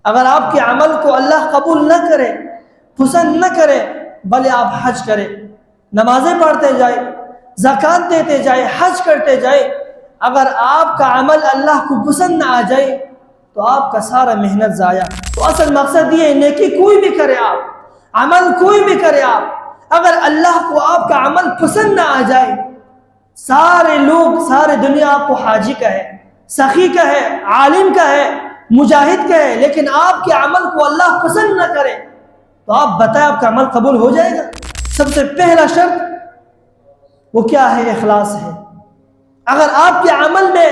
اگر آپ کے عمل کو اللہ قبول نہ کرے، پسند نہ کرے، بھلے آپ حج کریں، نمازیں پڑھتے جائیں، زکوٰۃ دیتے جائیں، حج کرتے جائیں، اگر آپ کا عمل اللہ کو پسند نہ آ جائے تو آپ کا سارا محنت ضائع۔ تو اصل مقصد یہ ہے، نیکی کوئی بھی کرے آپ، عمل کوئی بھی کرے آپ، اگر اللہ کو آپ کا عمل پسند نہ آ جائے، سارے لوگ، سارے دنیا آپ کو حاجی کہے، سخی کہے، عالم کہے، مجاہد کہے، لیکن آپ کے عمل کو اللہ پسند نہ کرے تو آپ بتائیں آپ کا عمل قبول ہو جائے گا؟ سب سے پہلا شرط وہ کیا ہے؟ اخلاص ہے۔ اگر آپ کے عمل میں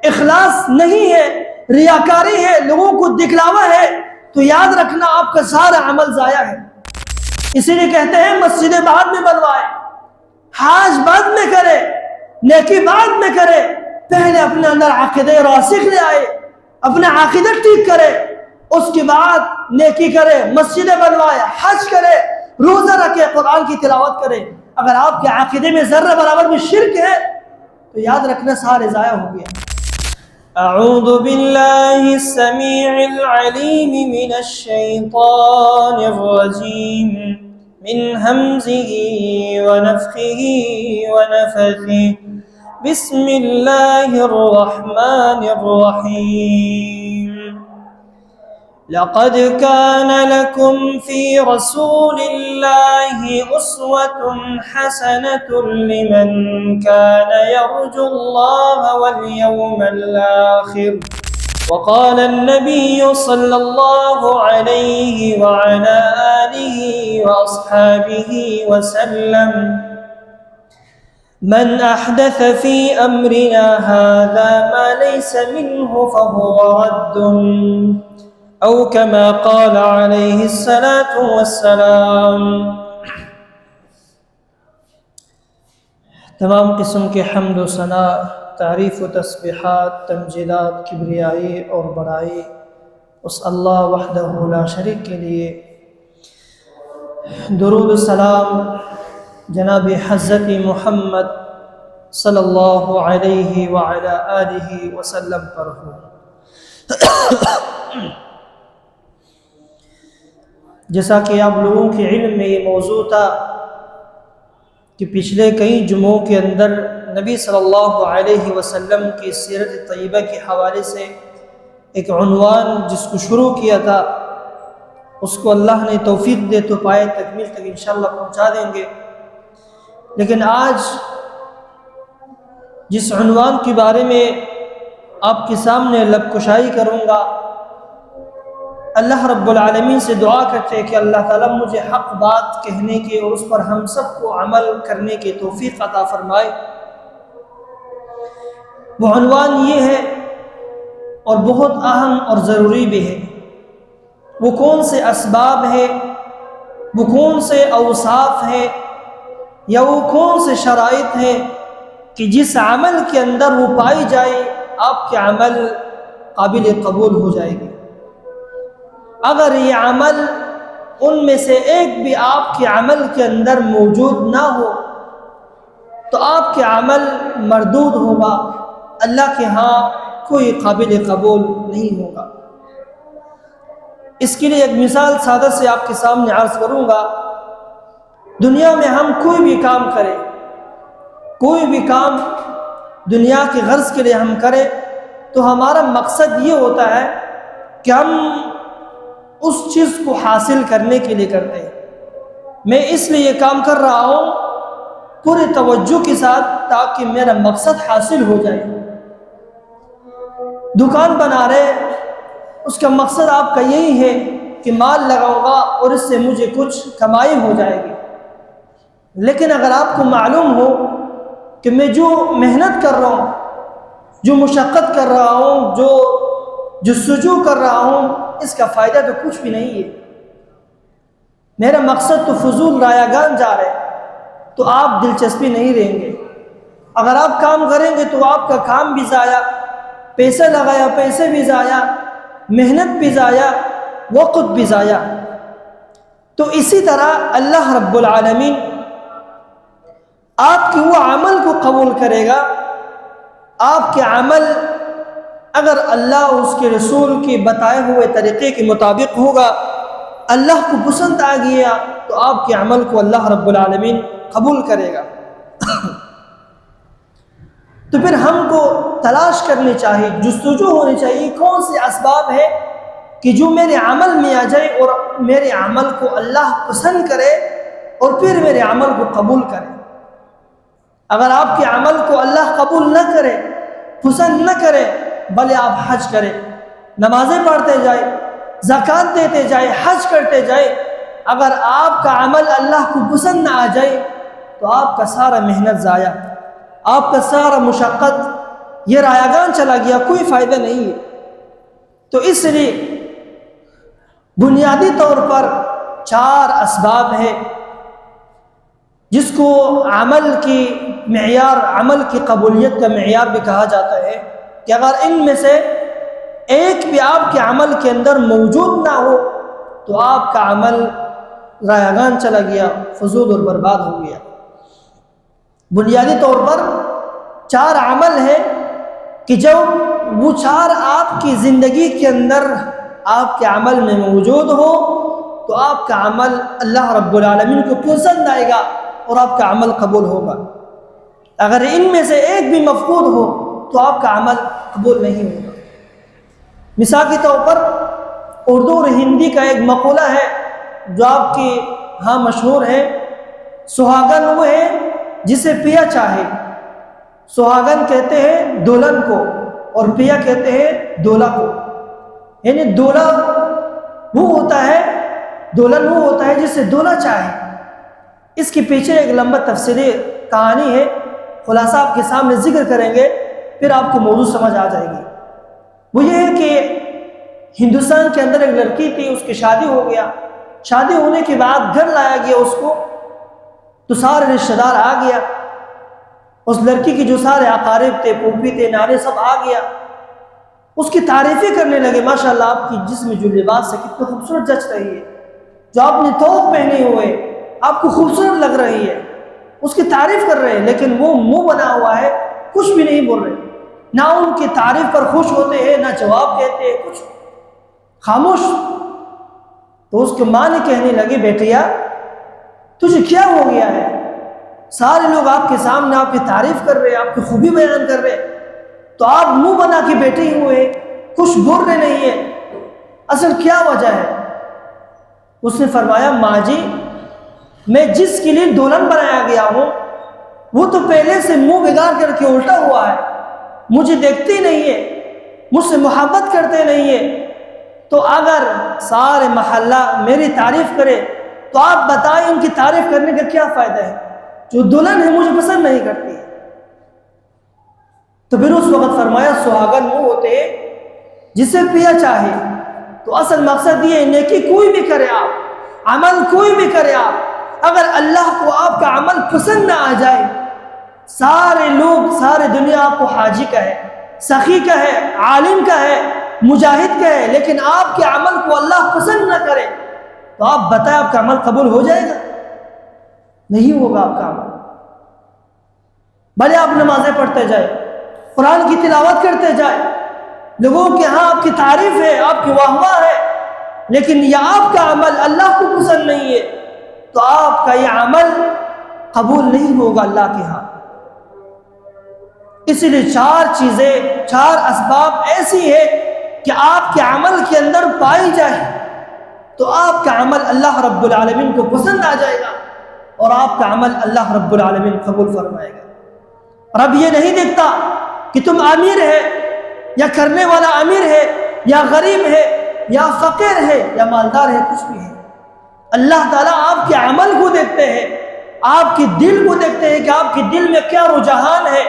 اخلاص نہیں ہے، ریاکاری ہے، لوگوں کو دکھلاوا ہے، تو یاد رکھنا آپ کا سارا عمل ضائع ہے۔ اسی لیے کہتے ہیں مسجدیں بعد میں بنوائے، حج بعد میں کرے، نیکی بعد میں کرے، پہلے اپنے اندر عقیدہ راسخ لے آئے، اپنا عقیدہ ٹھیک کرے، اس کے بعد نیکی کرے، مسجدیں بنوائے، حج کرے، روزہ رکھے، قرآن کی تلاوت کرے۔ اگر آپ کے عقیدے میں ذرہ برابر بھی شرک ہے تو یاد رکھنا سارے ضائع ہو گیا۔ اعوذ باللہ السمیع العلیم من الشیطان الرجیم من ہمزہ ونفخہ ونفثہ بسم اللہ الرحمن الرحیم لقد كان لكم في رسول الله أسوة حسنة لمن كان يرجو الله واليوم الآخر وقال النبي صلى الله عليه وعلى آله وأصحابه وسلم من أحدث في أمرنا هذا ما ليس منه فهو رد او كما قال علیہ الصلاة والسلام۔ تمام قسم کے حمد و ثنا، تعریف و تسبیحات، تمجیدات، کبریائی اور بڑائی اس اللہ وحدہ لا شریک کے لیے۔ درود و سلام جناب حضرت محمد صلی اللہ علیہ وعلی آلہ وسلم پر ہو۔ جیسا کہ آپ لوگوں کے علم میں یہ موضوع تھا کہ پچھلے کئی جمعوں کے اندر نبی صلی اللہ علیہ وسلم کی سیرت طیبہ کے حوالے سے ایک عنوان جس کو شروع کیا تھا، اس کو اللہ نے توفیق دے تو پائے تکمیل تک انشاءاللہ پہنچا دیں گے۔ لیکن آج جس عنوان کے بارے میں آپ کے سامنے لب کشائی کروں گا، اللہ رب العالمین سے دعا کرتے کہ اللہ تعالیٰ مجھے حق بات کہنے کے اور اس پر ہم سب کو عمل کرنے کی توفیق عطا فرمائے۔ وہ عنوان یہ ہے اور بہت اہم اور ضروری بھی ہے، وہ کون سے اسباب ہے، وہ کون سے اوصاف ہے، یا وہ کون سے شرائط ہیں کہ جس عمل کے اندر وہ پائی جائے آپ کے عمل قابل قبول ہو جائے گی۔ اگر یہ عمل ان میں سے ایک بھی آپ کے عمل کے اندر موجود نہ ہو تو آپ کے عمل مردود ہوگا، اللہ کے ہاں کوئی قابل قبول نہیں ہوگا۔ اس کے لیے ایک مثال سادہ سے آپ کے سامنے عرض کروں گا۔ دنیا میں ہم کوئی بھی کام کریں، کوئی بھی کام دنیا کی غرض کے لیے ہم کریں تو ہمارا مقصد یہ ہوتا ہے کہ ہم اس چیز کو حاصل کرنے کے لیے کرتے ہیں۔ میں اس لیے یہ کام کر رہا ہوں پورے توجہ کے ساتھ تاکہ میرا مقصد حاصل ہو جائے۔ دکان بنا رہے، اس کا مقصد آپ کا یہی ہے کہ مال لگاؤں گا اور اس سے مجھے کچھ کمائی ہو جائے گی۔ لیکن اگر آپ کو معلوم ہو کہ میں جو محنت کر رہا ہوں، جو مشقت کر رہا ہوں، جو جستجو کر رہا ہوں، اس کا فائدہ تو کچھ بھی نہیں ہے، میرا مقصد تو فضول رایگان جا رہے، تو آپ دلچسپی نہیں رہیں گے۔ اگر آپ کام کریں گے تو آپ کا کام بھی ضائع، پیسہ لگایا پیسے بھی ضائع، محنت بھی ضائع، وقت بھی ضائع۔ تو اسی طرح اللہ رب العالمین آپ کے وہ عمل کو قبول کرے گا، آپ کے عمل اگر اللہ اس کے رسول کے بتائے ہوئے طریقے کے مطابق ہوگا، اللہ کو پسند آ گیا، تو آپ کے عمل کو اللہ رب العالمین قبول کرے گا۔ تو پھر ہم کو تلاش کرنی چاہیے، جستجو ہونی چاہیے، کون سے اسباب ہے کہ جو میرے عمل میں آ جائے اور میرے عمل کو اللہ پسند کرے اور پھر میرے عمل کو قبول کرے۔ اگر آپ کے عمل کو اللہ قبول نہ کرے، پسند نہ کرے، بھلے آپ حج کریں، نمازیں پڑھتے جائے، زکوٰۃ دیتے جائے، حج کرتے جائے، اگر آپ کا عمل اللہ کو پسند نہ آ جائے تو آپ کا سارا محنت ضائع، آپ کا سارا مشقت یہ رایگان چلا گیا، کوئی فائدہ نہیں ہے۔ تو اس لیے بنیادی طور پر 4 اسباب ہے جس کو عمل کی معیار، عمل کی قبولیت کا معیار بھی کہا جاتا ہے، کہ اگر ان میں سے ایک بھی آپ کے عمل کے اندر موجود نہ ہو تو آپ کا عمل رایگان چلا گیا، فضول اور برباد ہو گیا۔ بنیادی طور پر 4 عمل ہے کہ جب وہ 4 آپ کی زندگی کے اندر آپ کے عمل میں موجود ہو تو آپ کا عمل اللہ رب العالمین کو پسند آئے گا اور آپ کا عمل قبول ہوگا۔ اگر ان میں سے ایک بھی مفقود ہو تو آپ کا عمل قبول نہیں ہوگا۔ مثال کے طور پر اردو اور ہندی کا ایک مقولہ ہے جو آپ کے ہاں مشہور ہے، سہاگن وہ ہے جسے پیا چاہے۔ سہاگن کہتے ہیں دلہن کو اور پیا کہتے ہیں دولہا کو، یعنی دولہا وہ ہوتا ہے، دلہن وہ ہوتا ہے جسے دولہا چاہے۔ اس کے پیچھے ایک لمبا تفصیلی کہانی ہے، خلاصہ آپ کے سامنے ذکر کریں گے، پھر آپ کو موضوع سمجھ آ جائے گی۔ وہ یہ ہے کہ ہندوستان کے اندر ایک لڑکی تھی، اس کی شادی ہو گیا، شادی ہونے کے بعد گھر لایا گیا اس کو، تو سارے رشتہ دار آ گیا، اس لڑکی کی جو سارے اقارب تھے، پھوپھی تھے، نانے، سب آ گیا، اس کی تعریفیں کرنے لگے، ماشاءاللہ آپ کی جسم جو لباس ہے کتنے خوبصورت جچ رہی ہے، جو آپ نے توپ پہنے ہوئے آپ کو خوبصورت لگ رہی ہے، اس کی تعریف کر رہے ہیں، لیکن وہ منہ بنا ہوا ہے، کچھ بھی نہیں بول رہے، نہ ان کی تعریف پر خوش ہوتے ہیں، نہ جواب دیتے ہیں، کچھ خاموش۔ تو اس کی ماں نے کہنے لگی، بیٹیا تجھے کیا ہو گیا ہے؟ سارے لوگ آپ کے سامنے آپ کی تعریف کر رہے، آپ کی خوبی بیان کر رہے، تو آپ منہ بنا کے بیٹھے ہوئے کچھ بول رہے نہیں ہیں، اصل کیا وجہ ہے؟ اس نے فرمایا، ماں جی میں جس کے لیے دلہن بنایا گیا ہوں وہ تو پہلے سے منہ بگاڑ کر کے الٹا ہوا ہے، مجھے دیکھتے نہیں ہے، مجھ سے محبت کرتے نہیں ہے، تو اگر سارے محلہ میری تعریف کرے تو آپ بتائیں ان کی تعریف کرنے کا کیا فائدہ ہے؟ جو دلہن ہے مجھے پسند نہیں کرتی ہے۔ تو پھر اس وقت فرمایا، سہاگن وہ ہوتے جسے پیا چاہے۔ تو اصل مقصد یہ ہے، نیکی کوئی بھی کرے آپ، عمل کوئی بھی کرے آپ، اگر اللہ کو آپ کا عمل پسند نہ آ جائے، سارے لوگ، سارے دنیا آپ کو حاجی کہے، سخی کہے، عالم کہے، مجاہد کہے، لیکن آپ کے عمل کو اللہ پسند نہ کرے تو آپ بتائیں آپ کا عمل قبول ہو جائے گا؟ نہیں ہوگا آپ کا عمل۔ بھلے آپ نمازیں پڑھتے جائیں، قرآن کی تلاوت کرتے جائیں، لوگوں کے ہاں آپ کی تعریف ہے، آپ کی واہ واہ ہے، لیکن یہ آپ کا عمل اللہ کو پسند نہیں ہے تو آپ کا یہ عمل قبول نہیں ہوگا اللہ کے ہاں۔ اسی لیے 4 چیزیں، 4 اسباب ایسی ہے کہ آپ کے عمل کے اندر پائی جائے تو آپ کا عمل اللہ رب العالمین کو پسند آ جائے گا اور آپ کا عمل اللہ رب العالمین قبول فرمائے گا۔ رب یہ نہیں دیکھتا کہ تم امیر ہے یا کرنے والا امیر ہے یا غریب ہے یا فقیر ہے یا مالدار ہے، کچھ بھی ہے، اللہ تعالیٰ آپ کے عمل کو دیکھتے ہیں، آپ کے دل کو دیکھتے ہیں کہ آپ کے دل میں کیا رجحان ہے،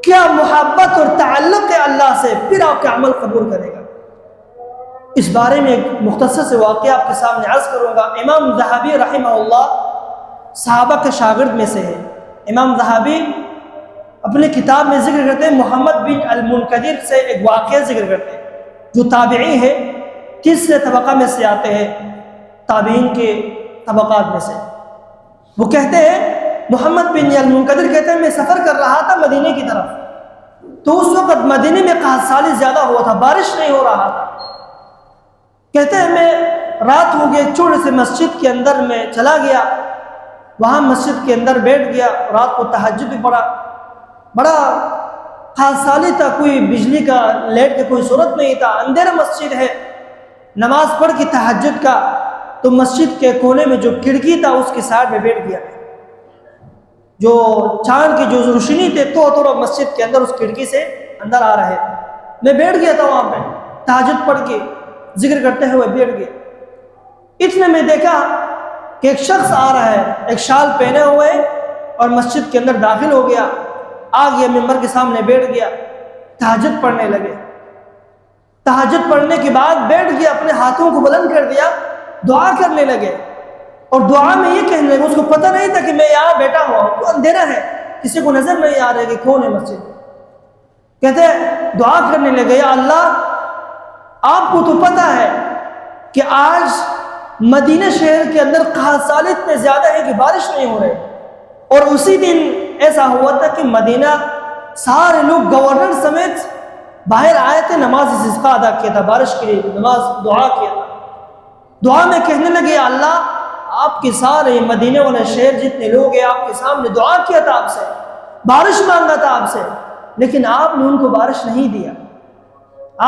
کیا محبت اور تعلق ہے اللہ سے، پھر آپ کا عمل قبول کرے گا۔ اس بارے میں ایک مختصر سے واقعہ آپ کے سامنے عرض کروں گا۔ امام ذہبی رحمہ اللہ صحابہ کے شاگرد میں سے ہے۔ امام ذہبی اپنے کتاب میں ذکر کرتے ہیں، محمد بن المنکدر سے ایک واقعہ ذکر کرتے ہیں جو تابعی ہے، تیسرے طبقہ میں سے آتے ہیں، تابعین کے طبقات میں سے۔ وہ کہتے ہیں، محمد بن المنکدر کہتے ہیں، میں سفر کر رہا تھا مدینے کی طرف، تو اس وقت مدینے میں قحط سالی زیادہ ہوا تھا، بارش نہیں ہو رہا تھا۔ کہتے ہیں میں رات ہو گئی، چھوٹے سے مسجد کے اندر میں چلا گیا، وہاں مسجد کے اندر بیٹھ گیا، رات کو تہجد بھی پڑھا۔ بڑا قحط سالی تھا، کوئی بجلی کا لائٹ کی کوئی صورت نہیں تھا، اندھیرا مسجد ہے۔ نماز پڑھ کے تہجد کا تو مسجد کے کونے میں جو کھڑکی تھا اس کی سائڈ میں بیٹھ گیا، جو چاند کی جو روشنی تھے تو مسجد کے اندر اس کھڑکی سے اندر آ رہے تھے۔ میں بیٹھ گیا تھا وہاں پہ، تہجد پڑھ کے ذکر کرتے ہوئے بیٹھ گیا۔ اتنے میں دیکھا کہ ایک شخص آ رہا ہے، ایک شال پہنے ہوئے اور مسجد کے اندر داخل ہو گیا، آ گیا ممبر کے سامنے بیٹھ گیا، تہجد پڑھنے لگے۔ تہجد پڑھنے کے بعد بیٹھ گیا، اپنے ہاتھوں کو بلند کر دیا، دعا کرنے لگے، اور دعا میں یہ کہنے لگے، اس کو پتہ نہیں تھا کہ میں یہاں بیٹھا ہوا ہوں، تو اندھیرا ہے، کسی کو نظر نہیں آ رہا کہ کون ہے مسجد۔ کہتے ہیں دعا کرنے لگے، یا اللہ آپ کو تو پتہ ہے کہ آج مدینہ شہر کے اندر قحط سالی اتنے زیادہ ہے کہ بارش نہیں ہو رہی، اور اسی دن ایسا ہوا تھا کہ مدینہ سارے لوگ گورنر سمیت باہر آئے تھے، نماز استسقاء ادا کیا تھا، بارش کے لیے نماز دعا کیا تھا۔ دعا میں کہنے لگے، یا اللہ آپ کے سارے مدینہ والے شہر جتنے لوگ ہیں آپ کے سامنے دعا کیا تھا، آپ سے بارش مانگا تھا آپ سے، لیکن آپ نے ان کو بارش نہیں دیا،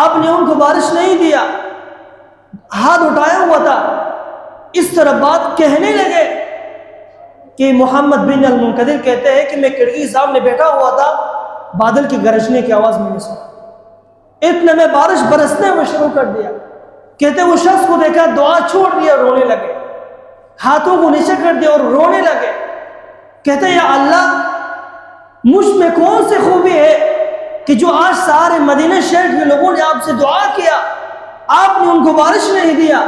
آپ نے ان کو بارش نہیں دیا۔ ہاتھ اٹھایا ہوا تھا، اس طرح بات کہنے لگے کہ محمد بن المنکدر کہتے ہیں کہ میں کھڑکی سامنے بیٹھا ہوا تھا، بادل کی گرجنے کی آواز میں نے سنا، اتنے میں بارش برسنے ہوئے شروع کر دیا۔ کہتے وہ شخص کو دیکھا، دعا چھوڑ دیا، رونے لگے، ہاتھوں کو نیچے کر دیا اور رونے لگے۔ کہتے یا اللہ مجھ میں کون سی خوبی ہے کہ جو آج سارے مدینہ شہر کے لوگوں نے آپ سے دعا کیا، آپ نے ان کو بارش نہیں دیا،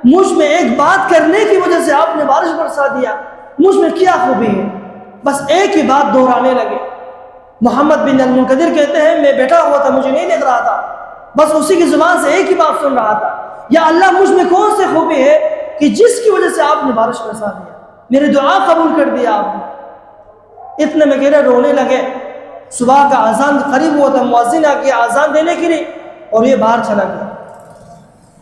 مجھ میں ایک بات کرنے کی وجہ سے آپ نے بارش برسا دیا، مجھ میں کیا خوبی ہے؟ بس ایک ہی بات دہرانے لگے۔ محمد بن المنکدر کہتے ہیں میں بیٹھا ہوا تھا، مجھے نہیں دیکھ رہا تھا، بس اسی کی زبان سے ایک ہی بات سن رہا تھا، یا اللہ مجھ میں کون سی خوبی ہے کہ جس کی وجہ سے آپ نے بارش برسا دیا، میری دعا قبول کر دیا آپ نے۔ اتنے میں کہہ رہے رونے لگے۔ صبح کا اذان قریب ہوا تھا، مؤذن آ گیا اذان دینے کے لیے، اور یہ باہر چلا گیا۔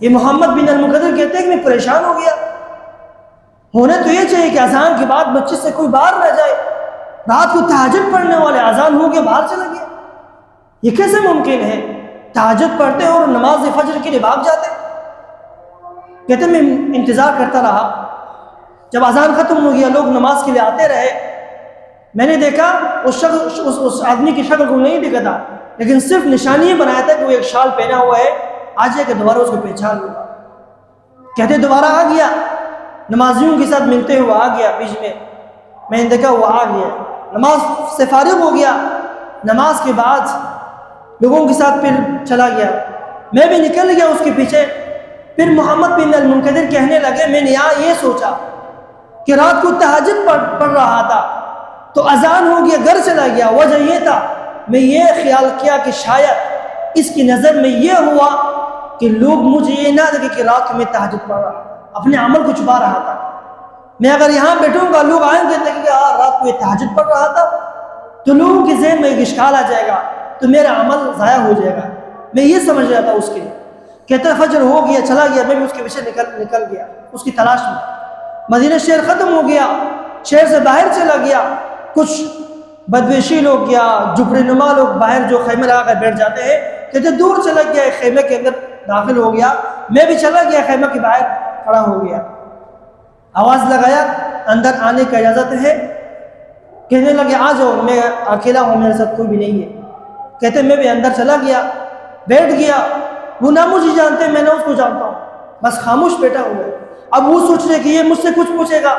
یہ محمد بن المنکدر کہتے ہیں کہ میں پریشان ہو گیا، ہونے تو یہ چاہیے کہ اذان کے بعد مسجد سے کوئی باہر نہ جائے، رات کو تہجد پڑھنے والے اذان ہو گیا باہر چلا گیا، یہ کیسے ممکن ہے؟ تہجد پڑھتے ہیں اور نماز فجر کے لیے بھاگ جاتے۔ کہتے ہیں میں انتظار کرتا رہا، جب اذان ختم ہو گیا لوگ نماز کے لیے آتے رہے، میں نے دیکھا اس آدمی کی شکل کو نہیں دکھا تھا، لیکن صرف نشانی بنایا تھا کہ وہ ایک شال پہنا ہوا ہے، آ جائے کہ دوبارہ اس کو پہچان لوں۔ کہتے دوبارہ آ گیا، نمازیوں کے ساتھ ملتے ہوئے آ گیا بیچ میں نے دیکھا وہ آ گیا، نماز سے فارغ ہو گیا، نماز کے بعد لوگوں کے ساتھ پھر چلا گیا، میں بھی نکل گیا اس کے پیچھے۔ پھر محمد بن المنکدر کہنے لگے میں نے یہاں یہ سوچا کہ رات کو تہجد پڑھ رہا تھا تو اذان ہو گیا، گھر چلا گیا، وجہ یہ تھا میں یہ خیال کیا کہ شاید اس کی نظر میں یہ ہوا کہ لوگ مجھے یہ نہ لگے کہ رات میں تہجد پڑھ رہا تھا، اپنے عمل کو چھپا رہا تھا۔ میں اگر یہاں بیٹھوں گا لوگ آئیں گے دیکھیں گے ہاں رات کو یہ تہجد پڑھ رہا تھا، تو لوگوں کے ذہن میں ایک اشکال آ جائے گا، تو میرا عمل ضائع ہو جائے گا، میں یہ سمجھ رہا تھا اس کے لیے۔ کہتا فجر ہو گیا، چلا گیا، میں بھی اس کے پیچھے نکل گیا اس کی تلاش میں۔ مدینہ شہر ختم ہو گیا، شہر سے باہر چلا گیا، کچھ بدویشی لوگ یا جھپڑی نما لوگ باہر جو خیمے لگا کر بیٹھ جاتے ہیں، کہتے دور چلا گیا، ایک خیمے کے اندر داخل ہو گیا، میں بھی چلا گیا خیمے کے باہر کھڑا ہو گیا، آواز لگایا اندر آنے کا اجازت ہے؟ کہنے لگے آ جاؤ، میں اکیلا ہوں، میرے ساتھ کوئی بھی نہیں ہے۔ کہتے میں بھی اندر چلا گیا، بیٹھ گیا، وہ نہ مجھے جانتے میں نہ اس کو جانتا ہوں، بس خاموش بیٹھا ہوا ہے۔ اب وہ سوچ رہے کہ یہ مجھ سے کچھ پوچھے گا،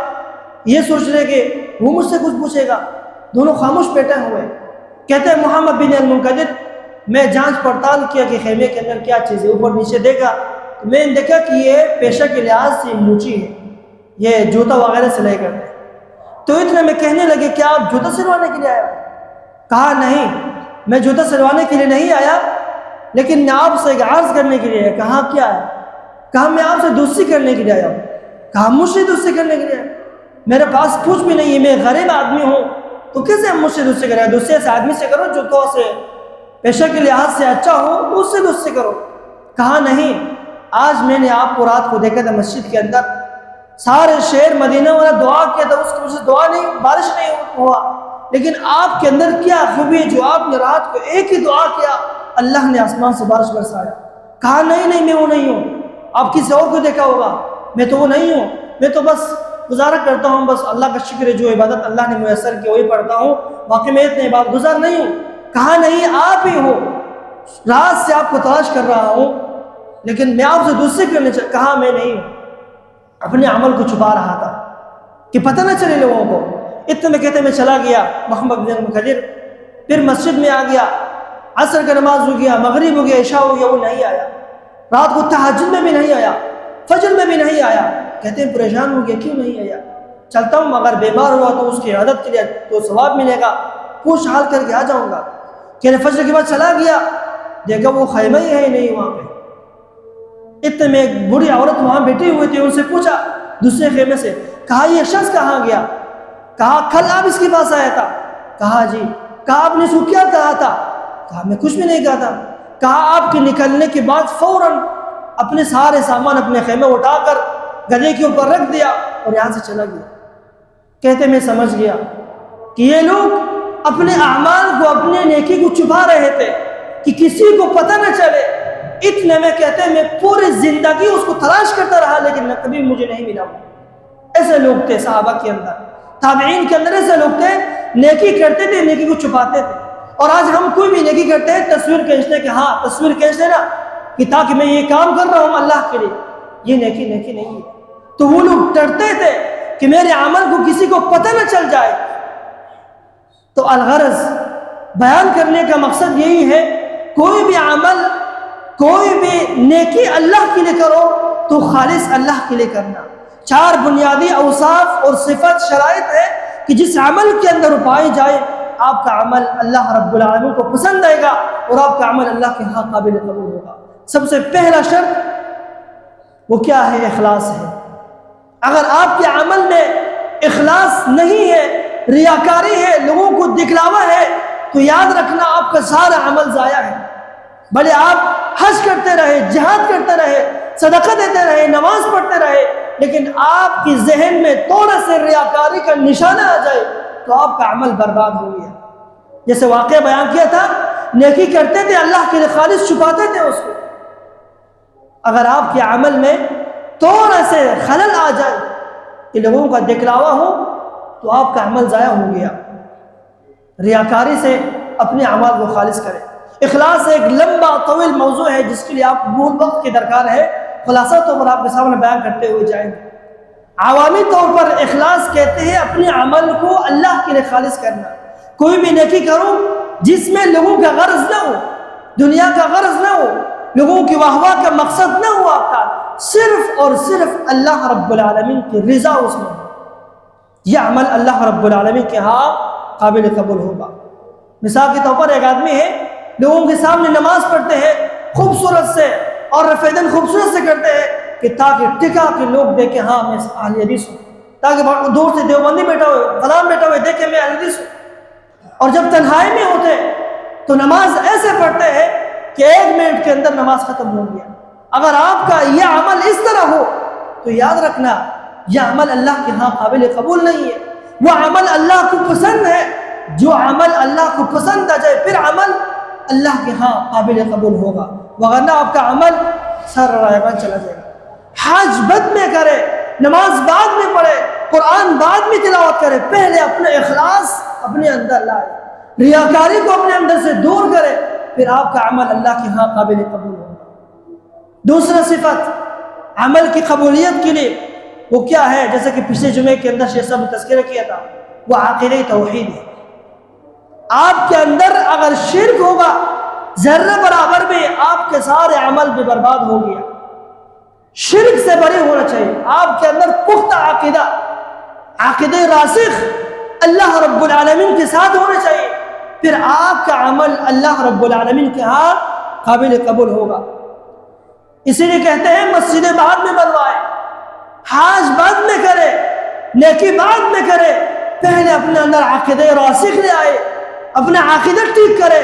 یہ سوچ رہے کہ وہ مجھ سے کچھ پوچھے گا، دونوں خاموش بیٹھے ہوئے۔ کہتے ہیں محمد بن المنکدر میں جانچ پڑتال کیا کہ خیمے کے اندر کیا چیز ہے، اوپر نیچے دیکھا تو میں نے دیکھا کہ یہ پیشہ کے لحاظ سے موچی ہے، یہ جوتا وغیرہ سلائی کرتے ہیں۔ تو اتنے میں کہنے لگے کیا آپ جوتا سلوانے کے لیے آئے ہو؟ کہا نہیں، میں جوتا سلوانے کے لیے نہیں آیا، لیکن میں آپ سے ایک عرض کرنے کے لیے آیا۔ کہا کیا ہے؟ کہا میں آپ سے دوستی کرنے کے لیے آیا ہوں۔ کہا مجھ سے دوستی کرنے کے لیے آیا؟ میرے پاس کچھ بھی نہیں ہے، میں غریب آدمی ہوں، تو کیسے ہم مجھ سے دوستی کریں؟ دوستی ایسے آدمی سے کرو جو تو سے پیشہ کے لحاظ سے اچھا ہو تو اس سے کرو. کہا نہیں. آج میں نے آپ کو رات کو دیکھا تھا مسجد کے اندر، سارے شہر مدینہ والا دعا کیا تھا، اس کی وجہ سے دعا نہیں، بارش نہیں ہوا، لیکن آپ کے اندر کیا خوبی ہے جو آپ نے رات کو ایک ہی دعا کیا، اللہ نے آسمان سے بارش برسایا. کہا نہیں میں وہ نہیں ہوں، آپ کسی اور کو دیکھا ہوگا، میں تو وہ نہیں ہوں، میں تو بس گزارا کرتا ہوں، بس اللہ کا شکر ہے جو عبادت اللہ نے میسر کی وہی پڑھتا ہوں، باقی میں اتنے عبادت گزار نہیں ہوں. کہا نہیں، آپ ہی ہو، رات سے آپ کو تلاش کر رہا ہوں، لیکن میں آپ سے دوسرے کرنے چاہتا. کہا میں نہیں ہوں، اپنے عمل کو چھپا رہا تھا کہ پتہ نہ چلے لوگوں کو. اتنے میں کہتے میں چلا گیا محمد بن خضر، پھر مسجد میں آ گیا، عصر کا نماز ہو گیا، مغرب ہو گیا، عشاء ہو گیا، وہ نہیں آیا. رات کو تہجد میں بھی نہیں آیا، فجر میں بھی نہیں آیا. کہتے ہیں پریشان ہو گیا، کیوں نہیں آیا؟ چلتا ہوں، اگر بیمار ہوا تو اس کی عادت کے لیے تو ثواب ملے گا، پوچھ حال کر کے آ جاؤں گا. کہ فجر کے بعد چلا گیا، دیکھا وہ خیمہ ہی ہے نہیں وہاں پہ. اتنے میں ایک بڑی عورت وہاں بیٹھی ہوئی تھی، ان سے پوچھا دوسرے خیمے سے، کہا یہ شخص کہاں گیا؟ کہا کل آپ اس کے پاس آیا تھا. کہا جی. کہا آپ نے اس کو کیا کہا تھا؟ کہا میں کچھ بھی نہیں کہا تھا. کہا آپ کے نکلنے کے بعد فوراً اپنے سارے سامان اپنے خیمے اٹھا کر گدھے کے اوپر رکھ دیا اور یہاں سے چلا گیا. کہتے میں سمجھ گیا کہ یہ لوگ اپنے اعمال کو، اپنے نیکی کو چھپا رہے تھے کہ کسی کو پتہ نہ چلے. اتنے میں کہتے ہیں میں پوری زندگی اس کو تلاش کرتا رہا لیکن کبھی مجھے نہیں ملا. ایسے لوگ تھے صحابہ کے اندر، تابعین کے اندر ایسے لوگ تھے، نیکی کرتے تھے، نیکی کو چھپاتے تھے. اور آج ہم کوئی بھی نیکی کرتے ہیں تصویر کھینچتے کہ ہاں تصویر کھینچ لینا کہ تاکہ میں یہ کام کر رہا ہوں اللہ کے لیے، یہ نیکی نہیں ہے. تو وہ لوگ ڈرتے تھے کہ میرے عمل کو کسی کو پتہ نہ چل جائے. تو الغرض بیان کرنے کا مقصد یہی ہے، کوئی بھی عمل، کوئی بھی نیکی اللہ کے لیے کرو تو خالص اللہ کے لیے کرنا. 4 بنیادی اوصاف اور صفت شرائط ہے کہ جس عمل کے اندر پائی جائے آپ کا عمل اللہ رب العالمین کو پسند آئے گا اور آپ کا عمل اللہ کے ہاں قابل قبول ہوگا. سب سے پہلا شرط وہ کیا ہے؟ اخلاص ہے. اگر آپ کے عمل میں اخلاص نہیں ہے، ریاکاری ہے، لوگوں کو دکھلاوا ہے، تو یاد رکھنا آپ کا سارا عمل ضائع ہے. بھلے آپ حج کرتے رہے، جہاد کرتے رہے، صدقہ دیتے رہے، نماز پڑھتے رہے، لیکن آپ کی ذہن میں تھوڑا سے ریاکاری کا نشانہ آ جائے تو آپ کا عمل برباد ہو گیا. جیسے واقعہ بیان کیا تھا، نیکی کرتے تھے اللہ کے لیے، خالص چھپاتے تھے اس کو. اگر آپ کے عمل میں تھوڑا سے خلل آ جائے کہ لوگوں کا دکھلاوا ہو تو آپ کا عمل ضائع ہو گیا. ریاکاری سے اپنے اعمال کو خالص کریں. اخلاص ایک لمبا طویل موضوع ہے جس کے لیے آپ بہت وقت کی درکار ہے. خلاصہ طور پر آپ کے سامنے بیان کرتے ہوئے جائیں گے. عوامی طور پر اخلاص کہتے ہیں اپنے عمل کو اللہ کے لیے خالص کرنا. کوئی بھی نیکی کرو جس میں لوگوں کا غرض نہ ہو، دنیا کا غرض نہ ہو، لوگوں کی واہ کا مقصد نہ ہو، آپ کا صرف اور صرف اللہ رب العالمین کی رضا اس میں ہو، یہ عمل اللہ رب العالمین کے ہاں قابل قبول ہوگا. مثال کے طور پر ایک آدمی ہے، لوگوں کے سامنے نماز پڑھتے ہیں خوبصورت سے اور رفع دین خوبصورت سے کرتے ہیں کہ تاکہ ٹکا کے لوگ دیکھیں ہاں میں اہل حدیث ہوں، تاکہ دور سے دیوبندی بیٹھا ہوئے، فلاں بیٹھا ہوئے دیکھیں میں اہل حدیث ہوں. اور جب تنہائی میں ہوتے تو نماز ایسے پڑھتے ہیں کہ 1 منٹ کے اندر نماز ختم ہو گیا. اگر آپ کا یہ عمل اس طرح ہو تو یاد رکھنا یہ عمل اللہ کے ہاں قابل قبول نہیں ہے. وہ عمل اللہ کو پسند ہے، جو عمل اللہ کو پسند آ جائے پھر عمل اللہ کے ہاں قابل قبول ہوگا، وغیرہ آپ کا عمل سر رائگان چلا جائے گا. حج بعد میں کرے، نماز بعد میں پڑھے، قرآن بعد میں تلاوت کرے، پہلے اپنا اخلاص اپنے اندر لائے، ریاکاری کو اپنے اندر سے دور کرے، پھر آپ کا عمل اللہ کے ہاں قابل قبول ہوگا. دوسرا صفت عمل کی قبولیت کے لیے وہ کیا ہے؟ جیسے کہ پچھلے جمعے کے اندر شیخ صاحب نے تذکرہ کیا تھا، وہ عقیدہ توحید ہے. آپ کے اندر اگر شرک ہوگا ذرہ برابر بھی آپ کے سارے عمل بھی برباد ہو گیا. شرک سے بری ہونا چاہیے، آپ کے اندر پختہ عقیدہ راسخ اللہ رب العالمین کے ساتھ ہونا چاہیے، پھر آپ کا عمل اللہ رب العالمین کے ہاں قابل قبول ہوگا. اسی لیے کہتے ہیں مسجدیں بعد میں بنوائے، حج بعد میں کرے، نیکی بعد میں کرے، پہلے اپنے اندر عقیدہ راسخ لے آئے، اپنا عقیدہ ٹھیک کرے،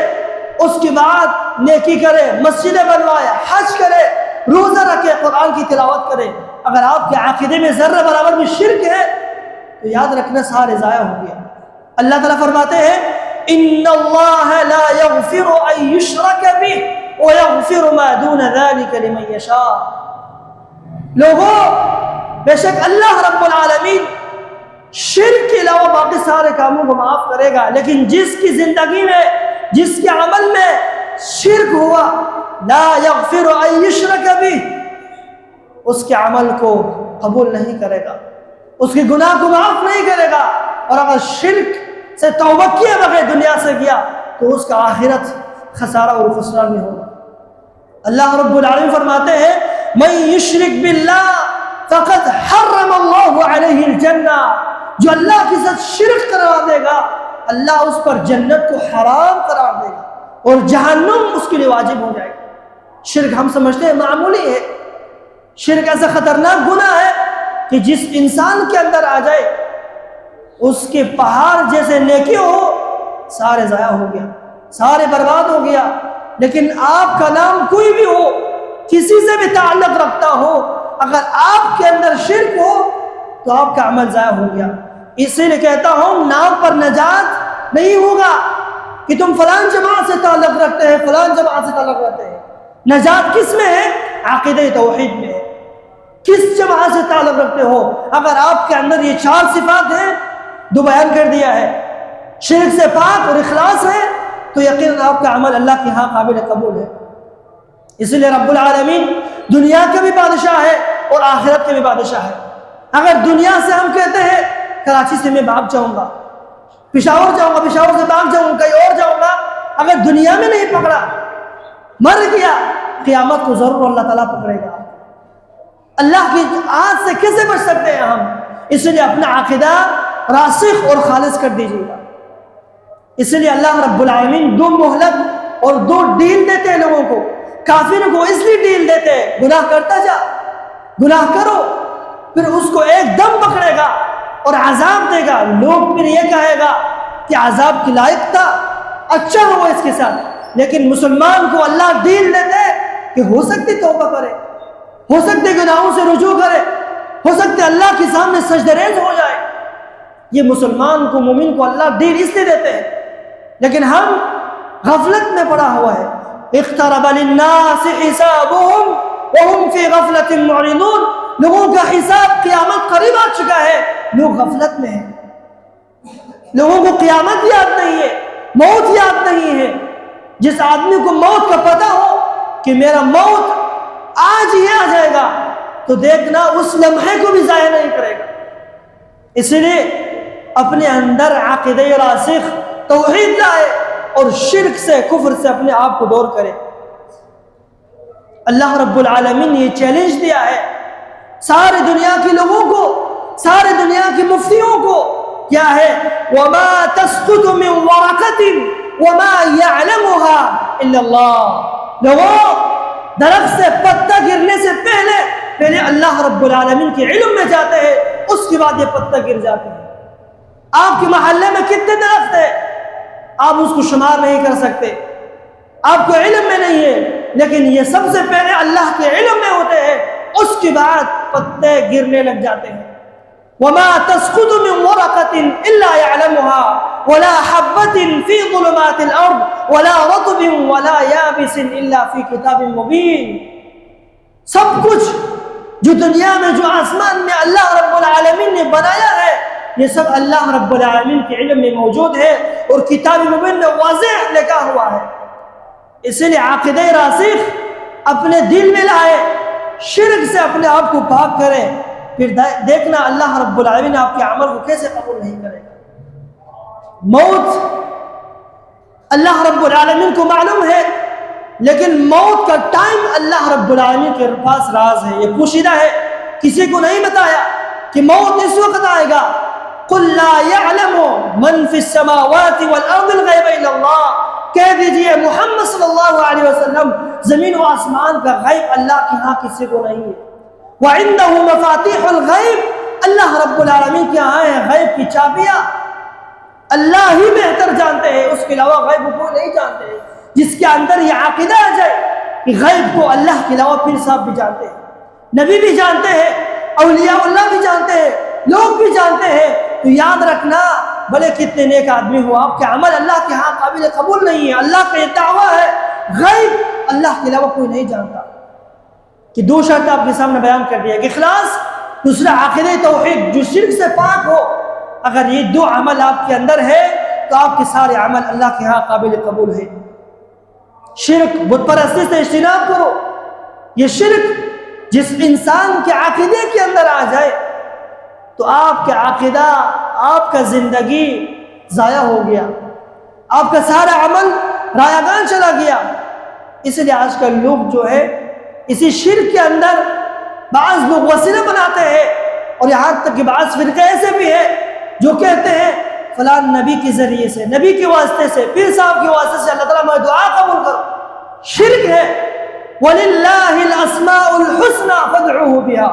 اس کے بعد نیکی کرے، مسجدیں بنوائے، حج کرے، روزہ رکھے، قرآن کی تلاوت کرے، اگر آپ کے عقیدے میں ذرہ برابر بھی شرک ہے تو یاد رکھنا سارے ضائع ہو گیا۔ اللہ تعالیٰ فرماتے ہیں ان اللہ لا یغفر ان یشرک بہ ویغفر ما دون ذلک لمن یشاء۔ لوگوں، بے شک اللہ رب العالمین شرک کے علاوہ باقی سارے کاموں کو معاف کرے گا، لیکن جس کی زندگی میں، جس کے عمل میں شرک ہوا، لا یغفر ان یشرک بہ، اس کے عمل کو قبول نہیں کرے گا، اس کے گناہ کو معاف نہیں کرے گا، اور اگر شرک سے توبہ کیے بغیر دنیا سے گیا تو اس کا آخرت خسارہ اور خسران میں ہوگا۔ اللہ رب العالمین فرماتے ہیں من یشرک باللہ فقد حرم اللہ علیہ الجنہ، جو اللہ کے ساتھ شرک قرار دے گا اللہ اس پر جنت کو حرام قرار دے گا اور جہنم اس کے لیے واجب ہو جائے گا۔ شرک ہم سمجھتے ہیں معمولی ہے، شرک ایسا خطرناک گناہ ہے کہ جس انسان کے اندر آ جائے اس کے پہاڑ جیسے نیکی ہو سارے ضائع ہو گیا، سارے برباد ہو گیا۔ لیکن آپ کا نام کوئی بھی ہو، کسی سے بھی تعلق رکھتا ہو، اگر آپ کے اندر شرک ہو تو آپ کا عمل ضائع ہو گیا۔ اسی لیے کہتا ہوں نام پر نجات نہیں ہوگا کہ تم فلان جماعت سے تعلق رکھتے ہیں، فلان جماعت سے تعلق رکھتے ہیں۔ نجات کس میں ہے؟ عقیدہ توحید میں ہے۔ کس جماعت سے تعلق رکھتے ہو؟ اگر آپ کے اندر یہ 4 صفات ہیں جو بیان کر دیا ہے، شرک سے پاک اور اخلاص ہے، تو یقیناً آپ کا عمل اللہ کے ہاں قابل قبول ہے۔ اس لیے رب العالمین دنیا کا بھی بادشاہ ہے اور آخرت کے بھی بادشاہ ہے۔ اگر دنیا سے ہم کہتے ہیں کراچی سے میں بھاگ جاؤں گا، پشاور جاؤں گا، پشاور سے بھاگ جاؤں گا، کہیں اور جاؤں گا، اگر دنیا میں نہیں پکڑا، مر گیا، قیامت کو ضرور اللہ تعالیٰ پکڑے گا۔ اللہ کی آج سے کیسے بچ سکتے ہیں ہم؟ اس لیے اپنا عقیدہ راسخ اور خالص کر دیجیے گا۔ اس لیے اللہ رب العالمین 2 مہلت اور 2 ڈیل دیتے ہیں لوگوں کو۔ کافر کو اس لیے ڈیل دیتے ہیں گناہ کرتا جا، گناہ کرو، پھر اس کو ایک دم پکڑے گا اور عذاب دے گا، لوگ پھر یہ کہے گا کہ عذاب کی لائق تھا، اچھا ہوا اس کے ساتھ۔ لیکن مسلمان کو اللہ ڈیل دیتے کہ ہو سکتی توبہ کرے، ہو سکتے گناہوں سے رجوع کرے، ہو سکتے اللہ کے سامنے سجدہ ریز ہو جائے۔ یہ مسلمان کو، مومن کو اللہ ڈیل اس لیے دیتے ہیں، لیکن ہم غفلت میں پڑا ہوا ہے۔ اقترب للناس حسابهم وهم في غفلة معرضون، لوگوں کا حساب قیامت قریب آ چکا ہے، لوگ غفلت میں ہیں، لوگوں کو قیامت یاد نہیں ہے، موت یاد نہیں ہے۔ جس آدمی کو موت کا پتہ ہو کہ میرا موت آج ہی آ جائے گا تو دیکھنا اس لمحے کو بھی ضائع نہیں کرے گا۔ اس لیے اپنے اندر عقیدہ راسخ توحید لائے اور شرک سے، کفر سے اپنے آپ کو دور کرے۔ اللہ رب العالمین نے یہ چیلنج دیا ہے سارے دنیا کے لوگوں کو، سارے دنیا کے مفتیوں کو، کیا ہے؟ وَمَا تَسْقُطُ مِنْ وَرَقَةٍ وَمَا يَعْلَمُهَا إِلَّا اللَّهُ۔ لوگوں، درخت سے پتا گرنے سے پہلے اللہ رب العالمین کے علم میں جاتے ہیں، اس کے بعد یہ پتا گر جاتے ہیں۔ آپ کے محلے میں کتنے درخت ہیں آپ اس کو شمار نہیں کر سکتے، آپ کو علم میں نہیں ہے، لیکن یہ سب سے پہلے اللہ کے علم میں ہوتے ہیں، اس کے بعد پتے گرنے لگ جاتے ہیں۔ وَمَا تَسْقُطُ مِنْ وَرَقَةٍ إِلَّا يَعْلَمُهَا وَلَا حَبَّةٍ فِي ظُلُمَاتِ الْأَرْضِ وَلَا رَطْبٍ وَلَا يَابِسٍ إِلَّا فِي كِتَابٍ مُبِينٍ۔ سب کچھ جو دنیا میں، جو آسمان میں اللہ رب العالمین نے بنایا ہے، یہ سب اللہ رب العالمین کے علم میں موجود ہے اور کتاب مبین میں واضح لکھا ہوا ہے۔ اسی لیے عقیدہ راسخ اپنے دل میں لائے، شرک سے اپنے آپ کو پاک کرے، پھر دیکھنا اللہ رب العالمین آپ کے عمل کو کیسے قبول نہیں کرے گا۔ موت اللہ رب العالمین کو معلوم ہے، لیکن موت کا ٹائم اللہ رب العالمین کے پاس راز ہے، یہ پوشیدہ ہے، کسی کو نہیں بتایا کہ موت اس وقت آئے گا۔ قُلْ لَا يَعْلَمُ مَنْ فِي السَّمَاوَاتِ وَالْأَرْضِ الْغَيْبَ إِلَّا اللَّهُ۔ کہہ دیجئے محمد صلی اللہ علیہ وسلم، زمین و آسمان کا غیب اللہ کے ہاں کسی کو نہیں ہے۔ وَعِنْدَهُ مَفَاتِحُ الْغَيْبِ، اللہ رب العالمین کے ہاں ہیں غیب کی چابیاں، اللہ ہی بہتر جانتے ہیں، اس کے علاوہ غیب کو نہیں جانتے ہیں۔ جس کے اندر یہ عقیدہ آ جائے کہ غیب کو اللہ کے علاوہ پیر صاحب بھی جانتے ہیں، نبی بھی جانتے ہیں، اولیاء اللہ بھی جانتے ہیں، لوگ بھی جانتے ہیں، تو یاد رکھنا بھلے کتنے نیک آدمی ہو، آپ کے عمل اللہ کے ہاں قابل قبول نہیں ہے۔ اللہ کا یہ دعویٰ ہے غیب اللہ کے علاوہ کوئی نہیں جانتا۔ کہ دو شرط آپ کے سامنے بیان کر دیا کہ اخلاص، دوسرا عقیدہ توحید جو شرک سے پاک ہو۔ اگر یہ دو عمل آپ کے اندر ہے تو آپ کے سارے عمل اللہ کے ہاں قابل قبول ہے۔ شرک، بت پرستی سے اجتناب کرو۔ یہ شرک جس انسان کے عقیدے کے اندر آ جائے تو آپ کا عقیدہ، آپ کا زندگی ضائع ہو گیا، آپ کا سارا عمل رایگان چلا گیا۔ اس لیے آج کل لوگ جو ہے اسی شرک کے اندر بعض لوگ وسیلہ بناتے ہیں، اور یہاں تک کہ بعض فرقے ایسے بھی ہیں جو کہتے ہیں فلاں نبی کے ذریعے سے، نبی کے واسطے سے، پیر صاحب کے واسطے سے اللہ تعالیٰ میں دعا قبول کرو۔ شرک ہے۔ وَلِلَّهِ الْأَسْمَاءُ الْحُسْنَى فَادْعُوهُ بِهَا۔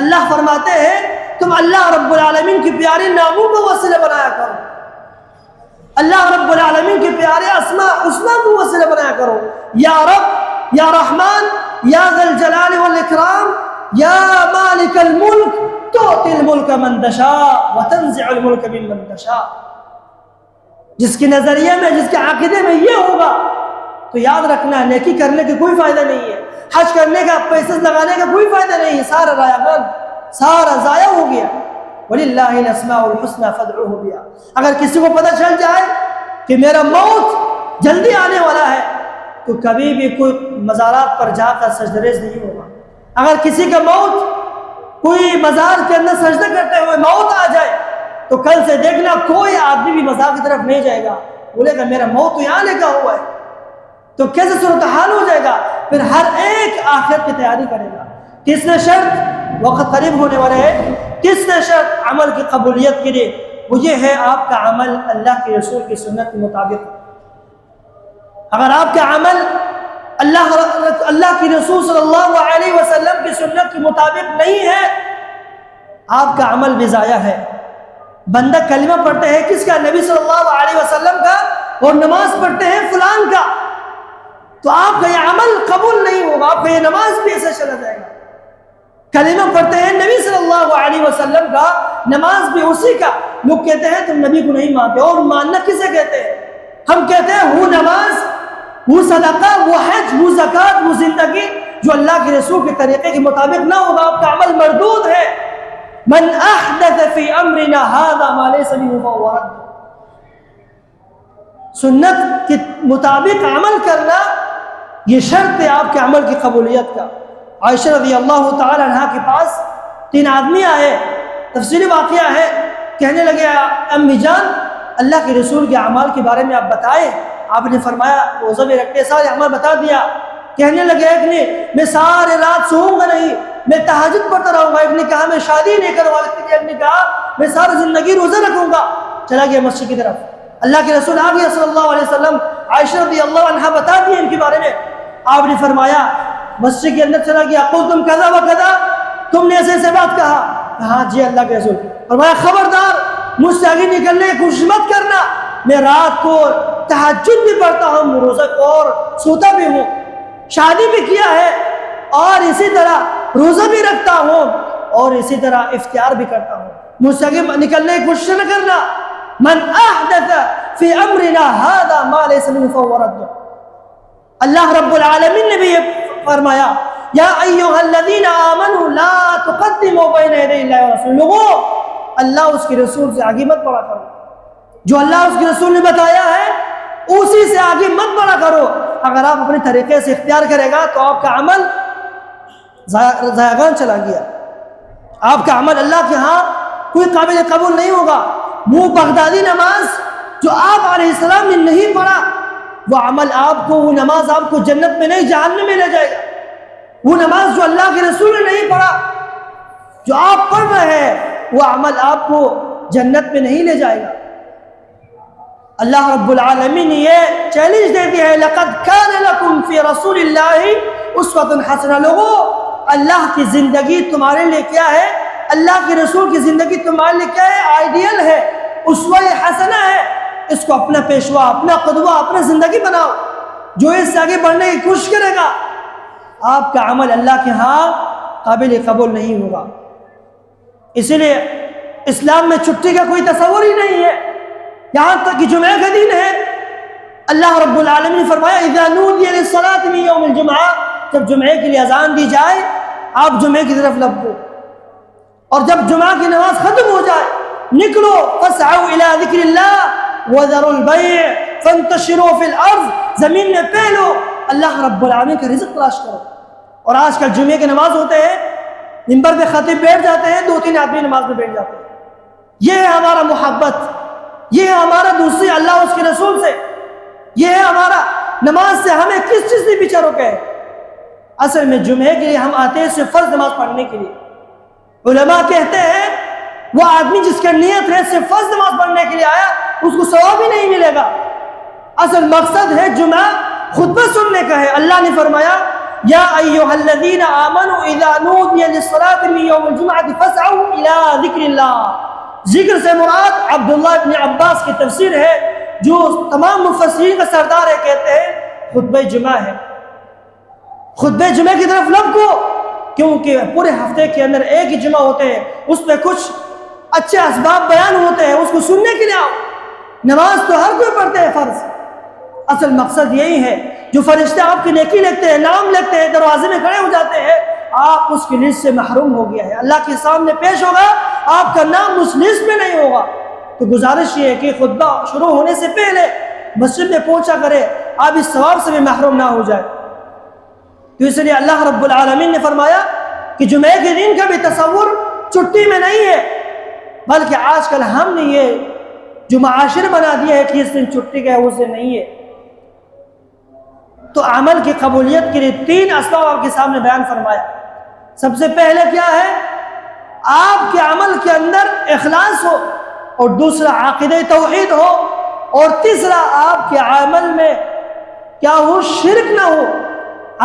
اللہ فرماتے ہیں تم اللہ رب العالمین کی پیارے ناموں کو وسیلہ بنایا کرو، اللہ رب العالمین کے پیارے اسماء حسنہ کو وسیلہ بنایا کرو۔ یا رب، یا رحمان، یا ذا الجلال والاکرام، یا مالک الملک، تؤتی الملک من تشاء وتنزع الملک ممن تشاء۔ جس کے نظریے میں، جس کے عقیدے میں یہ ہوگا تو یاد رکھنا نیکی کرنے کا کوئی فائدہ نہیں ہے، حج کرنے کا، پیسے لگانے کا کوئی فائدہ نہیں ہے، سارا رایگان، سارا ضائع ہو گیا۔ وَلِلَّهِ الْأَسْمَاءُ الْحُسْنَى فَادْعُوهُ بِهَا۔ اگر کسی کو پتہ چل جائے کہ میرا موت جلدی آنے والا ہے تو کبھی بھی کوئی مزارات پر جا کر سجدہ ریز نہیں ہوگا۔ اگر کسی کا موت کوئی مزار کے اندر سجدہ کرتے ہوئے موت آ جائے تو کل سے دیکھنا کوئی آدمی بھی مزار کی طرف نہیں جائے گا، بولے گا میرا موت تو یہاں لگا ہوا ہے۔ تو کیسے صورتحال ہو جائے گا؟ پھر ہر ایک آخرت کی تیاری کرے گا۔ تیسرا شرط، وقت قریب ہونے والے ہے، تیسرا شرط عمل کی قبولیت کے لیے وہ یہ ہے آپ کا عمل اللہ کے رسول کی سنت کے مطابق۔ اگر آپ کا عمل اللہ کی رسول صلی اللہ علیہ وسلم کی سنت کے مطابق نہیں ہے، آپ کا عمل بھی ضائع ہے۔ بندہ کلمہ پڑھتے ہیں کس کا؟ نبی صلی اللہ علیہ وسلم کا، اور نماز پڑھتے ہیں فلان کا، تو آپ کا یہ عمل قبول نہیں ہوگا، آپ کا یہ نماز بھی ایسے چلا جائے گا۔ کلمہ پڑھتے ہیں نبی صلی اللہ علیہ وسلم کا، نماز بھی اسی کا، لوگ کہتے ہیں تم نبی کو نہیں مانتے، اور ماننا کسے کہتے ہیں؟ ہم کہتے ہیں وہ نماز، وہ صدقہ، وہ حج، وہ زکوٰۃ، وہ زندگی جو اللہ کے رسول کے طریقے کے مطابق نہ ہوگا، آپ کا عمل مردود ہے۔ من احدث فی امرنا ھذا ما لیس منہ فہو رد۔ سنت کے مطابق عمل کرنا یہ شرط ہے آپ کے عمل کی قبولیت کا۔ عائشہ رضی اللہ تعالی عنہ کے پاس 3 آدمی آئے، تفصیلی واقعہ ہے، کہنے لگے امی جان اللہ کے رسول کے اعمال کے بارے میں آپ بتائیں۔ آپ نے فرمایا روزہ بھی رکھتے، سارے اعمال بتا دیا۔ کہنے لگے ایک نے میں سارے رات سوؤں گا نہیں، میں تہجد پڑھتا رہوں گا، ایک نے کہا میں شادی نہیں کروں گا، ایک نے کہا میں ساری زندگی روزہ رکھوں گا۔ چلا گیا مسجد کی طرف، اللہ کے رسول آ گیا صلی اللہ علیہ وسلم، عائشہ رضی اللہ عنہ بتا دی ان کے بارے میں۔ آپ نے فرمایا مسجد کے اندر چلا گیا، قلتم کذا و کذا، تم نے ایسے ایسے بات کہا؟ کہا جی اللہ کے رسول۔ فرمایا خبردار مجھ سے آگے نکلنے کی کوشش مت کرنا، میں رات کو تہجد بھی پڑھتا ہوں، روزہ اور سوتا بھی ہوں، شادی بھی کیا ہے، اور اسی طرح روزہ بھی رکھتا ہوں، اور اسی طرح افطار بھی کرتا ہوں، مجھ سے آگے نکلنے کی کوشش نہ کرنا۔ من احدث فی امرنا ھذا ما لیس منہ فہو رد۔ اللہ رب العالمین نے بھی یہ فرمایا یا ایھا الذین آمنوا لا تقدموا بین یدی اللہ ورسولہ، لوگوں اللہ اس کے رسول سے آگے مت بڑھا کرو، جو اللہ اس کے رسول نے بتایا ہے اسی سے آگے مت بڑھا کرو۔ اگر آپ اپنے طریقے سے اختیار کرے گا تو آپ کا عمل ضائعان چلا گیا، آپ کا عمل اللہ کے ہاں کوئی قابل قبول نہیں ہوگا۔ وہ بغدادی نماز جو آپ علیہ السلام نے نہیں پڑھا، وہ عمل آپ کو، وہ نماز آپ کو جنت میں نہیں جہنم میں لے جائے گا۔ وہ نماز جو اللہ کے رسول نے نہیں پڑھا، جو آپ پڑھ رہے ہیں، وہ عمل آپ کو جنت میں نہیں لے جائے گا۔ اللہ رب العالمین نے یہ چیلنج دے دیا ہے لقد کان لکم فی رسول اللہ اسوۃ حسنہ، لوگوں اللہ کی زندگی تمہارے لیے کیا ہے؟ اللہ کے رسول کی زندگی تمہارے لیے کیا ہے؟ آئیڈیل ہے، اسوہ حسنہ ہے، اس کو اپنا پیشوا، اپنا قدوہ، اپنا زندگی بناؤ۔ جو اس سے آگے بڑھنے کی کوشش کرے گا، آپ کا عمل اللہ کے ہاں قابل قبول نہیں ہوگا۔ اسی لیے اسلام میں چھٹی کا کوئی تصور ہی نہیں ہے، یہاں تک کہ جمعہ کا دن ہے، اللہ رب العالمین نے فرمایا اذا نودی للصلاۃ من یوم الجمعہ، جب جمعے کے لیے اذان دی جائے آپ جمعے کی طرف لپکو، اور جب جمعہ کی نماز ختم ہو جائے نکلو، فاسعوا الی ذکر اللہ وذروا البیع فانتشروا فی الارض، زمین میں پھیلو، اللہ رب العالمین کا رزق تلاش کرو۔ اور آج کل جمعے کی نماز ہوتے ہیں، منبر پہ خطیب بیٹھ جاتے ہیں، 2-3 آدمی نماز میں بیٹھ جاتے ہیں۔ یہ ہے ہمارا محبت، یہ ہے ہمارا دوسری اللہ اس کے رسول سے، یہ ہے ہمارا نماز سے ہمیں کس چیز نے پیچھے روکے ہے؟ اصل میں جمعے کے لیے ہم آتے ہیں صرف فرض نماز پڑھنے کے لیے۔ علماء کہتے ہیں وہ آدمی جس کا نیت ہے صرف فرض نماز پڑھنے کے لیے آیا، اس کو ثواب ہی نہیں ملے گا۔ اصل مقصد ہے جمعہ خطبہ سننے کا ہے۔ اللہ نے فرمایا یا ایھا الذین آمنوا اذا نودی للصلاۃ من یوم الجمعۃ فاسعوا الی ذکر اللہ، ذکر سے مراد عبداللہ ابن عباس کی تفسیر ہے، جو تمام مفسرین کا سردار ہے، کہتے ہیں خطبہ جمعہ ہے۔ خطبہ جمعہ کی طرف لپکو، کیونکہ پورے ہفتے کے اندر ایک ہی جمعہ ہوتے ہیں، اس میں کچھ اچھے اسباب بیان ہوتے ہیں، اس کو سننے کے لیے آؤ۔ نماز تو ہر کوئی پڑھتے ہیں فرض، اصل مقصد یہی ہے، جو فرشتے آپ کی نیکی لکھتے ہیں، نام لکھتے ہیں، دروازے میں کھڑے ہو جاتے ہیں، آپ اس کی لسٹ سے محروم ہو گیا ہے، اللہ کے سامنے پیش ہوگا، آپ کا نام اس لسٹ میں نہیں ہوگا۔ تو گزارش یہ ہے کہ خطبہ شروع ہونے سے پہلے مسجد میں پہنچا کرے، آپ اس ثواب سے بھی محروم نہ ہو جائے۔ تو اس لیے اللہ رب العالمین نے فرمایا کہ جمعے کے دن کا بھی تصور چھٹی میں نہیں ہے، بلکہ آج کل ہم نے یہ جو معاشر بنا دیا ہے کہ اس دن چھٹی کا ہے، اس دن نہیں ہے۔ تو عمل کی قبولیت کے لیے 3 اسباب آپ کے سامنے بیان فرمایا۔ سب سے پہلے کیا ہے؟ آپ کے عمل کے اندر اخلاص ہو، اور دوسرا عقیدہ توحید ہو، اور تیسرا آپ کے عمل میں کیا ہو؟ شرک نہ ہو،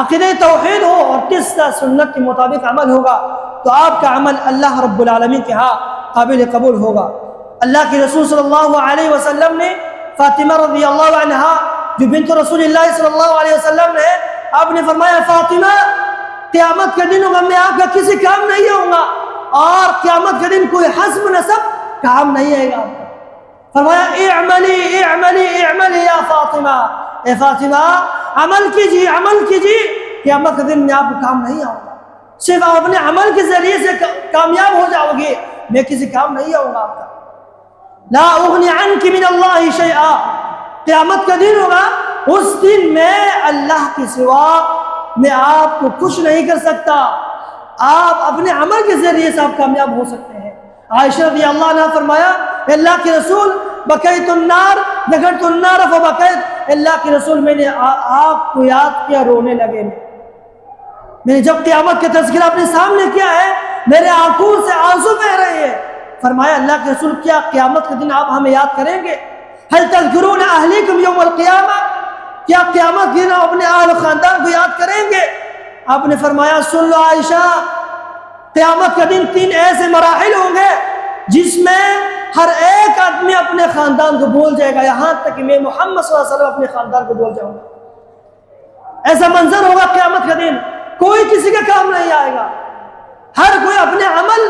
عقیدہ توحید ہو، اور تیسرا سنت کے مطابق عمل ہوگا، تو آپ کا عمل اللہ رب العالمین کے ہاں قابل قبول ہوگا۔ اللہ کے رسول صلی اللہ علیہ وسلم نے فاطمہ رضی اللہ عنہا جو بنت رسول اللہ صلی اللہ علیہ وسلم ہے، آپ نے فرمایا فاطمہ قیامت کے دن ہوگا میں آپ کا کسی کام نہیں ہوں گا، اور قیامت کے دن کوئی حسب نسب کام نہیں آئے گا آپ کا۔ فرمایا اعملی اعملی اعملی یا فاطمہ، اے فاطمہ عمل کیجیے عمل کیجیے، قیامت کے دن میں آپ کو کام نہیں آؤں گا، صرف آپ اپنے عمل کے ذریعے سے کامیاب ہو جاؤ گے، میں کسی کام نہیں آؤں گا آپ کا۔ لا اغنی عنک من اللہ شیئا، قیامت کا دن ہوگا، اس دن میں اللہ کے سوا میں آپ کو کچھ نہیں کر سکتا، آپ اپنے عمل کے ذریعے سے آپ کامیاب ہو سکتے ہیں۔ عائشہ رضی اللہ عنہ فرمایا اللہ کے رسول بکیت النار ذکرت النار فبکیت، اللہ کے رسول میں نے آپ کو یاد کیا رونے لگے، میں نے جب قیامت کا تذکرہ اپنے سامنے کیا ہے میرے آنکھوں سے آنسو بہ رہے ہیں۔ فرمایا اللہ کے رسول کیا قیامت کے دن آپ ہمیں یاد کریں گے؟ هل تذکرون اہلیکم یوم القیامہ، کیا قیامت کے دن آپ اپنے اہل خاندان کو یاد کریں گے؟ آپ نے فرمایا سن لو عائشہ، قیامت کے دن 3 ایسے مراحل ہوں گے جس میں ہر ایک آدمی اپنے خاندان کو بھول جائے گا، یہاں تک کہ میں محمد صلی اللہ علیہ وسلم اپنے خاندان کو بھول جاؤں گا۔ ایسا منظر ہوگا قیامت کا دن، کوئی کسی کا کام نہیں آئے گا، ہر کوئی اپنے عمل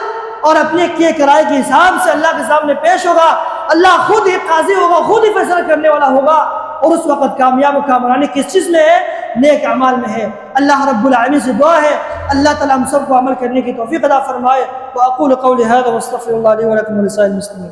اور اپنے کیے کرائے کے حساب سے اللہ کے سامنے پیش ہوگا، اللہ خود ہی قاضی ہوگا، خود ہی فیصلہ کرنے والا ہوگا، اور اس وقت کامیاب و کامرانی کس چیز میں ہے؟ نیک اعمال میں ہے۔ اللہ رب العالمین سے دعا ہے اللہ تعالیٰ ہم سب کو عمل کرنے کی توفیق عطا فرمائے۔ وأقول قولي هذا واستغفر الله لي ولكم ولسائر المسلمين۔